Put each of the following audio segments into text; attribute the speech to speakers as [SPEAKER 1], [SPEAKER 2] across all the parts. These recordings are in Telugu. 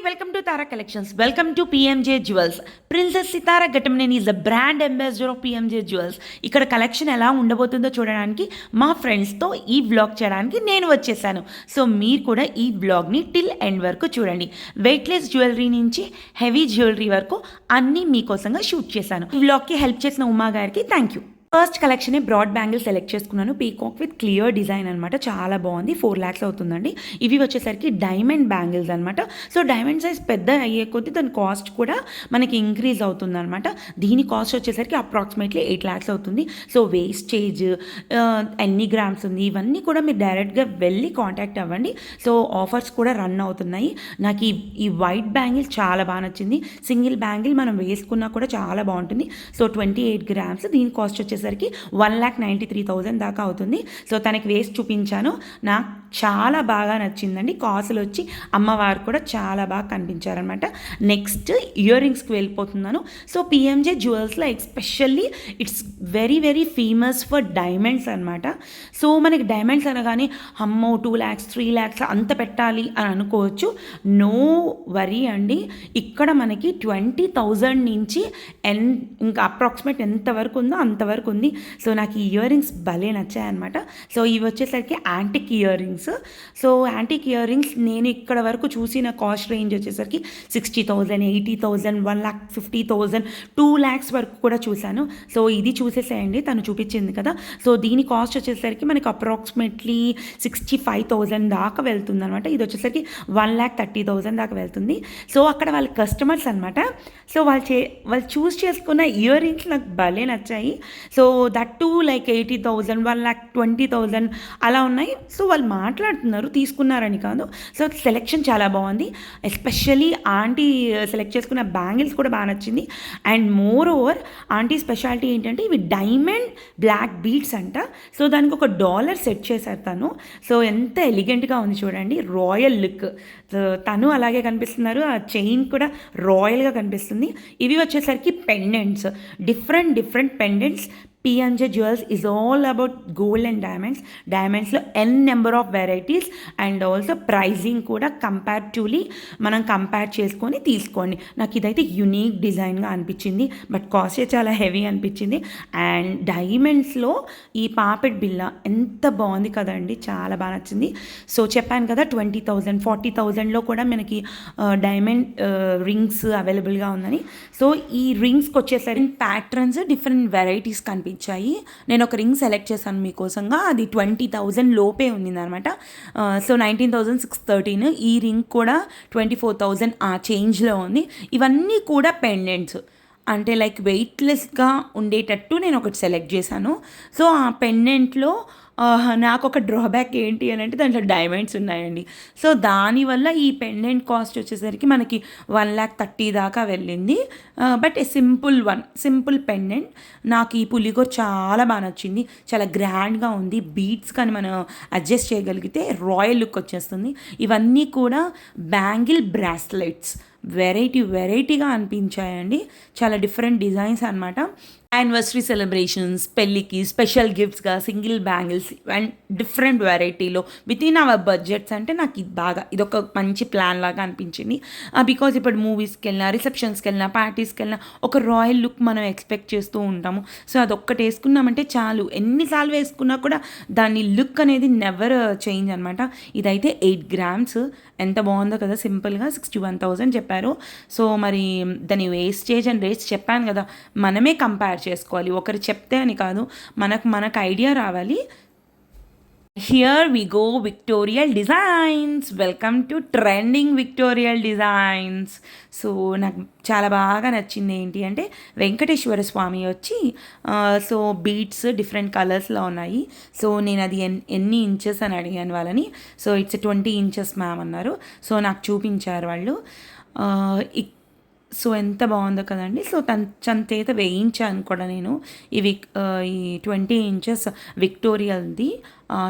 [SPEAKER 1] welcome to Tara Collections. Welcome to PMJ Jewels. Princess Sitara Ghatamaneni is the brand ambassador of PMJ Jewels. ఇక్కడ కలెక్షన్ ఎలా ఉండబోతుందో చూడడానికి మా ఫ్రెండ్స్తో ఈ వ్లాగ్ చేయడానికి నేను వచ్చేసాను. సో మీరు కూడా ఈ వ్లాగ్ని టిల్ ఎండ్ వరకు చూడండి. వెయిట్లెస్ జ్యువెలరీ నుంచి హెవీ జ్యువెలరీ వరకు అన్నీ మీకోసంగా షూట్ చేశాను. ఈ వ్లాగ్కి హెల్ప్ చేసిన ఉమా గారికి థ్యాంక్ యూ. ఫస్ట్ కలెక్షనే బ్రాడ్ బ్యాంగిల్ సెలెక్ట్ చేసుకున్నాను. పీకాక్ విత్ క్లియర్ డిజైన్ అనమాట. చాలా బాగుంది. 4 lakhs అవుతుందండి. ఇవి వచ్చేసరికి డైమండ్ బ్యాంగిల్స్ అనమాట. సో డైమండ్ సైజ్ పెద్ద అయ్యే కొద్దీ దాని కాస్ట్ కూడా మనకి ఇంక్రీజ్ అవుతుంది అనమాట. దీని కాస్ట్ వచ్చేసరికి అప్రాక్సిమేట్లీ 8 lakhs అవుతుంది. సో వేస్టేజ్ ఎన్ని గ్రామ్స్ ఉంది ఇవన్నీ కూడా మీరు డైరెక్ట్గా వెళ్ళి కాంటాక్ట్ అవ్వండి. సో ఆఫర్స్ కూడా రన్ అవుతున్నాయి. నాకు ఈ వైట్ బ్యాంగిల్ చాలా బాగా నచ్చింది. సింగిల్ బ్యాంగిల్ మనం వేసుకున్నా కూడా చాలా బాగుంటుంది. So 28 grams. దీని కాస్ట్ వచ్చేసరికి 1,93,000 దాకా అవుతుంది. సో తనకి వేసి చూపించాను. నాకు చాలా బాగా నచ్చిందండి. కాసులు వచ్చి అమ్మవారు కూడా చాలా బాగా కనిపించారనమాట. నెక్స్ట్ ఇయర్ రింగ్స్కి వెళ్ళిపోతున్నాను. సో పిఎంజే జ్యువెల్స్లో especially it's very very famous for diamonds అనమాట. సో మనకి డైమండ్స్ అనగానే అమ్మో 2 lakhs 3 lakhs అంత పెట్టాలి అని అనుకోవచ్చు. నో వరీ అండి. ఇక్కడ మనకి 20,000 నుంచి ఇంకా అప్రాక్సిమేట్ ఎంతవరకు ఉందో అంతవరకు ఉంది. సో నాకు ఈ ఇయర్ రింగ్స్ భలే నచ్చాయన్నమాట. సో ఇవి వచ్చేసరికి antique year rings. So antique ear rings నేను ఇక్కడ వరకు చూసిన కాస్ట్ రేంజ్ వచ్చేసరికి 60,000 80,000 1,50,000 2 lakhs వరకు కూడా చూశాను. సో ఇది చూసేసేయండి, తను చూపించింది కదా. సో దీని కాస్ట్ వచ్చేసరికి మనకి అప్రాక్సిమేట్లీ 65,000 దాకా వెళ్తుంది అనమాట. ఇది వచ్చేసరికి 1,30,000 దాకా వెళ్తుంది. సో అక్కడ వాళ్ళ కస్టమర్స్ అనమాట. సో వాళ్ళు చూస్ చేసుకున్న ఇయర్ రింగ్స్ నాకు భలే నచ్చాయి. సో దట్ టు లైక్ 80,000 1,20,000 అలా ఉన్నాయి. సో వాళ్ళు మాట్లాడుతున్నారు, తీసుకున్నారని కాదు. సో సెలెక్షన్ చాలా బాగుంది. ఎస్పెషల్లీ ఆంటీ సెలెక్ట్ చేసుకున్న బ్యాంగిల్స్ కూడా బాగా నచ్చింది. And more over aunty speciality ఏంటంటే ఇవి డైమండ్ బ్లాక్ బీడ్స్ అంట. సో దానికి ఒక డాలర్ సెట్ చేశారు తను. సో ఎంత ఎలిగెంట్గా ఉంది చూడండి, రాయల్ లుక్. తను అలాగే కనిపిస్తున్నారు. ఆ చైన్ కూడా రాయల్గా కనిపిస్తుంది. ఇవి వచ్చేసరికి pendants, different pendants. PMJ Jewels is all about gold and diamonds. డైమండ్స్లో n number of varieties and also pricing కూడా కంపారిటివ్లీ మనం కంపేర్ చేసుకొని తీసుకోండి. నాకు ఇదైతే యునీక్ డిజైన్గా అనిపించింది, బట్ కాస్ట్ చాలా హెవీ అనిపించింది. అండ్ డైమండ్స్లో ఈ పాపెట్ బిల్ల ఎంత బాగుంది కదండి, చాలా బాగా నచ్చింది. సో చెప్పాను కదా 20,000 40,000లో కూడా మనకి డైమండ్ రింగ్స్ అవైలబుల్గా ఉందని. సో ఈ రింగ్స్కి వచ్చేసరికి ప్యాటర్న్స్ డిఫరెంట్ వెరైటీస్ కనిపించాయి. నేను ఒక రింగ్ సెలెక్ట్ చేశాను మీకోసంగా. అది 20,000 లోపే ఉండిందనమాట. సో 19,613. ఈ రింగ్ కూడా 24,000 ఆ చేంజ్లో ఉంది. ఇవన్నీ కూడా పెండెంట్స్, అంటే లైక్ వెయిట్లెస్గా ఉండేటట్టు నేను ఒకటి సెలెక్ట్ చేశాను. సో ఆ పెండెంట్లో నాకు ఒక డ్రాబ్యాక్ ఏంటి అని అంటే దాంట్లో డైమండ్స్ ఉన్నాయండి. సో దానివల్ల ఈ పెండెంట్ కాస్ట్ వచ్చేసరికి మనకి 1,30,000 దాకా వెళ్ళింది. But A simple pendant. నాకు ఈ పులిగోర్ చాలా బాగా నచ్చింది. చాలా గ్రాండ్గా ఉంది. బీడ్స్ కానీ మనం అడ్జస్ట్ చేయగలిగితే రాయల్ లుక్ వచ్చేస్తుంది. ఇవన్నీ కూడా బ్యాంగిల్ బ్రాస్లెట్స్ వెరైటీగా అనిపించాయండి. చాలా డిఫరెంట్ డిజైన్స్ అనమాట. యానివర్సరీ సెలబ్రేషన్స్, పెళ్ళికి స్పెషల్ గిఫ్ట్స్గా సింగిల్ బ్యాంగిల్స్ అండ్ డిఫరెంట్ వెరైటీలో విత్ ఇన్ అవర్ బడ్జెట్స్ అంటే నాకు ఇదొక మంచి ప్లాన్ లాగా అనిపించింది. బికాజ్ ఇప్పుడు మూవీస్కి వెళ్ళినా, రిసెప్షన్స్కి వెళ్ళినా, పార్టీస్కి వెళ్ళినా ఒక రాయల్ లుక్ మనం ఎక్స్పెక్ట్ చేస్తూ ఉంటాము. సో అదొక్కటి వేసుకున్నామంటే చాలు, ఎన్నిసార్లు వేసుకున్నా కూడా దాని లుక్ అనేది నెవర్ చేంజ్ అనమాట. ఇదైతే 8 grams. ఎంత బాగుందో కదా, సింపుల్గా 61,000 చెప్పారు. సో మరి దాని వేస్టేజ్ అండ్ రేట్స్ చెప్పాను కదా, మనమే కంపేర్ చేసుకోవాలి. ఒకరు చెప్తే అని కాదు, మనకు ఐడియా రావాలి. Here we go Victorian designs. Welcome to trending Victorian designs. So నాకు చాలా బాగా నచ్చింది ఏంటి అంటే వెంకటేశ్వర స్వామి వచ్చి సో బీడ్స్ డిఫరెంట్ కలర్స్లో ఉన్నాయి. సో నేను అది ఎన్ని ఇంచెస్ అని అడిగాను వాళ్ళని. సో ఇట్స్ 20 inches మ్యామ్ అన్నారు. సో నాకు చూపించారు వాళ్ళు. సో ఎంత బాగుందో కదండి. సో చేత వేయించాను కూడా నేను ఈ 20 inches విక్టోరియల్ది.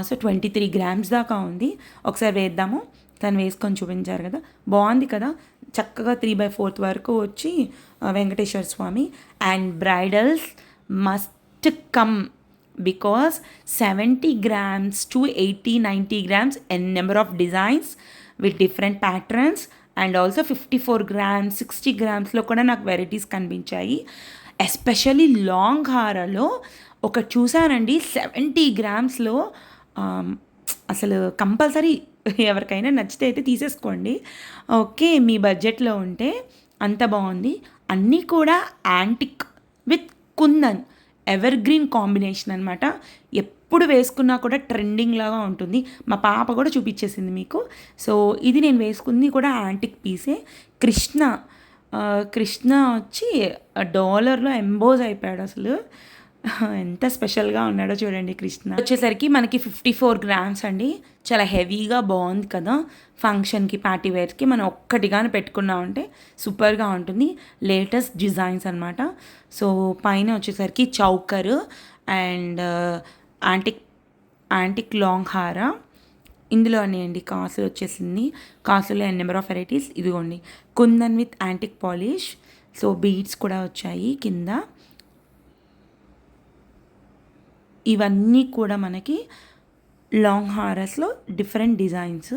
[SPEAKER 1] సో 23 grams దాకా ఉంది. ఒకసారి వేద్దాము. తను వేసుకొని చూపించారు కదా, బాగుంది కదా. చక్కగా 3/4 వరకు వచ్చి Venkateswara Swamy. And bridals must come because 70 grams to 80-90 grams, n number of designs with different patterns and also 54 grams 60 గ్రామ్స్లో కూడా నాకు వెరైటీస్ కనిపించాయి. ఎస్పెషల్లీ లాంగ్ హారాలో ఒకటి చూసానండి 70 గ్రామ్స్లో. అసలు కంపల్సరీ ఎవరికైనా నచ్చితే అయితే తీసేసుకోండి. ఓకే, మీ బడ్జెట్లో ఉంటే అంత బాగుంది. అన్నీ కూడా antique with kundan ever green combination అనమాట. ఎప్పుడు వేసుకున్నా కూడా ట్రెండింగ్ లాగా ఉంటుంది. మా పాప కూడా చూపించేసింది మీకు. సో ఇది నేను వేసుకుంది కూడా యాంటిక్ పీసే. కృష్ణ వచ్చి డాలర్లో ఎంబోజ్ అయిపోయాడు. అసలు ఎంత స్పెషల్గా ఉన్నాడో చూడండి. కృష్ణ వచ్చేసరికి మనకి 54 గ్రామ్స్ అండి. చాలా హెవీగా బాగుంది కదా. ఫంక్షన్కి పార్టీ వేర్కి మనం ఒక్కటిగానే పెట్టుకున్నామంటే సూపర్గా ఉంటుంది. లేటెస్ట్ డిజైన్స్ అనమాట. సో పైన వచ్చేసరికి చౌకర్ అండ్ యాంటిక్ లాంగ్ హారా. ఇందులోనే అండి కాసులు వచ్చేసింది. కాసులు అండ్ నెంబర్ ఆఫ్ వెరైటీస్. ఇదిగోండి kundan with antique polish. So beads కూడా వచ్చాయి కింద. ఇవన్నీ కూడా మనకి లాంగ్ హారస్లో డిఫరెంట్ డిజైన్స్.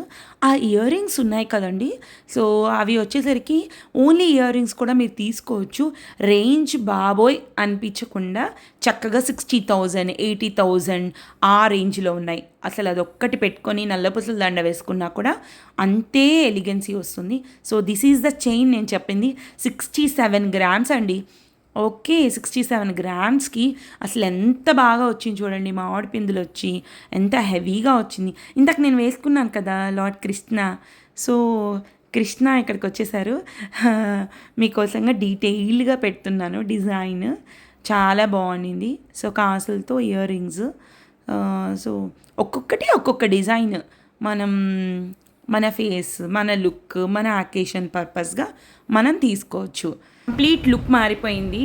[SPEAKER 1] ఆ ఇయర్ రింగ్స్ ఉన్నాయి కదండి. సో అవి వచ్చేసరికి ఓన్లీ ఇయర్ రింగ్స్ కూడా మీరు తీసుకోవచ్చు. రేంజ్ బాబోయ్ అనిపించకుండా చక్కగా 60,000 80,000 ఆ రేంజ్లో ఉన్నాయి. అసలు అదొక్కటి పెట్టుకొని నల్లపూసల దండ వేసుకున్నా కూడా అంతే ఎలిగెన్సీ వస్తుంది. So this is the chain నేను చెప్పింది. 67 గ్రామ్స్ అండి. ఓకే, 67 గ్రామ్స్కి అసలు ఎంత బాగా వచ్చింది చూడండి. మామిడి పిందులు వచ్చి ఎంత హెవీగా వచ్చింది. ఇందాక నేను వేసుకున్నాను కదా లార్డ్ కృష్ణ. సో కృష్ణ ఇక్కడికి వచ్చేసారు. మీకోసంగా డీటెయిల్డ్గా పెడుతున్నాను డిజైన్. చాలా బాగుండింది. సో కాసులతో ఇయర్ రింగ్స్. సో ఒక్కొక్క డిజైన్ మన ఫేస్, మన లుక్, మన అకేషన్ పర్పస్గా మనం తీసుకోవచ్చు. కంప్లీట్ లుక్ మారిపోయింది.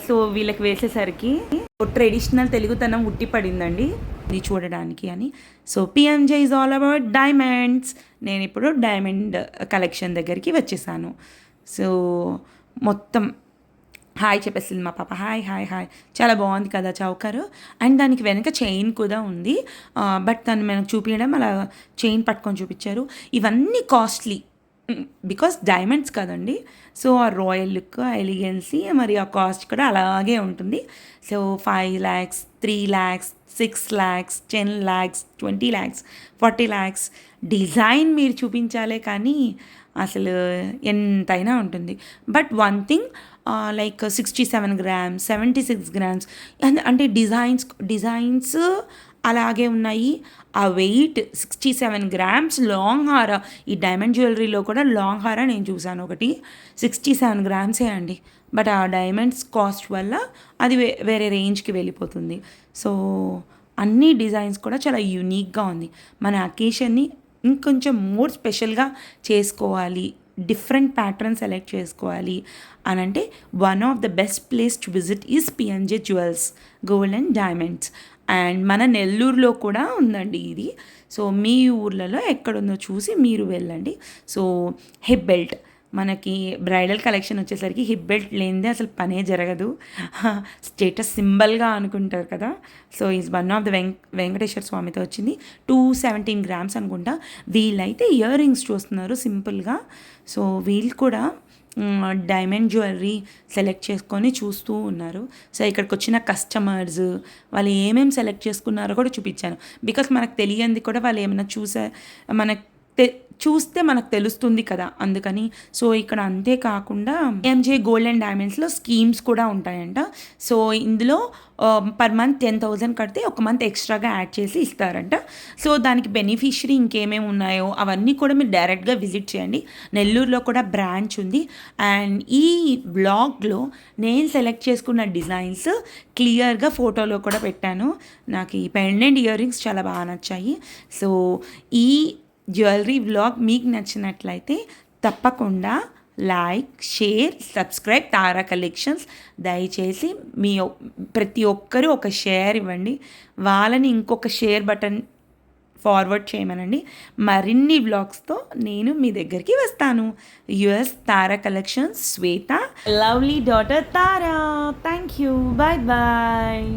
[SPEAKER 1] సో వీళ్ళకి వేసేసరికి ట్రెడిషనల్ తెలుగుతనం ఉట్టిపడిందండి ఇది చూడడానికి అని. So PMJ is all about diamonds. నేను ఇప్పుడు డైమండ్ కలెక్షన్ దగ్గరికి వచ్చేసాను. సో మొత్తం హాయ్ చెప్పేసింది మా పాప. Hi hi hi. చాలా బాగుంది కదా చౌకరు. అండ్ దానికి వెనక చైన్ కూడా ఉంది. బట్ దాన్ని మనకు చూపించడం అలా చైన్ పట్టుకొని చూపించారు. ఇవన్నీ కాస్ట్లీ బికాస్ డైమండ్స్ కదండి. సో ఆ రాయల్ లుక్, ఆ ఎలిగెన్సీ, మరి ఆ కాస్ట్ కూడా అలాగే ఉంటుంది. So 5 lakhs 3 lakhs 6 lakhs 10 lakhs 20 lakhs 40 lakhs design మీరు చూపించాలే కానీ అసలు ఎంతైనా ఉంటుంది. But one thing like 67 grams 76 grams అంటే డిజైన్స్ అలాగే ఉన్నాయి. ఆ వెయిట్ 67 grams లాంగ్ హారా. ఈ డైమండ్ జ్యువెలరీలో కూడా లాంగ్ హారా నేను చూసాను ఒకటి 67 గ్రామ్సే అండి. బట్ ఆ డైమండ్స్ కాస్ట్ వల్ల అది వేరే రేంజ్కి వెళ్ళిపోతుంది. సో అన్ని డిజైన్స్ కూడా చాలా యూనిక్గా ఉంది. మన అకేషన్ని ఇంకొంచెం మోర్ స్పెషల్గా చేసుకోవాలి, డిఫరెంట్ ప్యాటర్న్ సెలెక్ట్ చేసుకోవాలి అని అంటే one of the best place to visit is PMJ jewels gold and diamonds. And మన నెల్లూరులో కూడా ఉందండి ఇది. సో మీ ఊర్లలో ఎక్కడుందో చూసి మీరు వెళ్ళండి. సో హిప్ బెల్ట్ మనకి బ్రైడల్ కలెక్షన్ వచ్చేసరికి హిప్ బెల్ట్ లేనిదే అసలు పనే జరగదు. స్టేటస్ సింబల్గా అనుకుంటారు కదా. So is one of the Venkateswara స్వామితో వచ్చింది. 217 grams అనుకుంటా. వీళ్ళైతే ఇయర్ రింగ్స్ చూస్తున్నారు సింపుల్గా. సో వీళ్ళు కూడా డైమండ్ జ్యువెలరీ సెలెక్ట్ చేసుకొని చూస్తూ ఉన్నారు. సో ఇక్కడికి వచ్చిన కస్టమర్స్ వాళ్ళు ఏమేమి సెలెక్ట్ చేసుకున్నారో కూడా చూపించాను. బికాస్ మనకు తెలియంది కూడా వాళ్ళు ఏమైనా చూస్తే మనకు తెలుస్తుంది కదా, అందుకని. సో ఇక్కడ అంతేకాకుండా ఎంజే గోల్డ్ అండ్ డైమండ్స్లో స్కీమ్స్ కూడా ఉంటాయంట. సో ఇందులో పర్ మంత్ 10,000 కడితే ఒక మంత్ ఎక్స్ట్రాగా యాడ్ చేసి ఇస్తారంట. సో దానికి బెనిఫిషరీ ఇంకేమేమి ఉన్నాయో అవన్నీ కూడా మీరు డైరెక్ట్గా విజిట్ చేయండి. నెల్లూరులో కూడా బ్రాంచ్ ఉంది. అండ్ ఈ బ్లాగ్లో నేను సెలెక్ట్ చేసుకున్న డిజైన్స్ క్లియర్గా ఫోటోలో కూడా పెట్టాను. నాకు ఈ పెండెంట్ ఇయర్ రింగ్స్ చాలా బాగా నచ్చాయి. సో ఈ జ్యువెలరీ వ్లాగ్ మీకు నచ్చినట్లయితే తప్పకుండా లైక్, షేర్, సబ్స్క్రైబ్ తారా కలెక్షన్స్. దయచేసి ప్రతి ఒక్కరూ ఒక షేర్ ఇవ్వండి. వాళ్ళని ఇంకొక షేర్ బటన్ ఫార్వర్డ్ చేయమనండి. మరిన్ని వ్లాగ్స్తో నేను మీ దగ్గరికి వస్తాను. US Tara collections, Shweta, lovely daughter Tara. Thank you. Bye bye.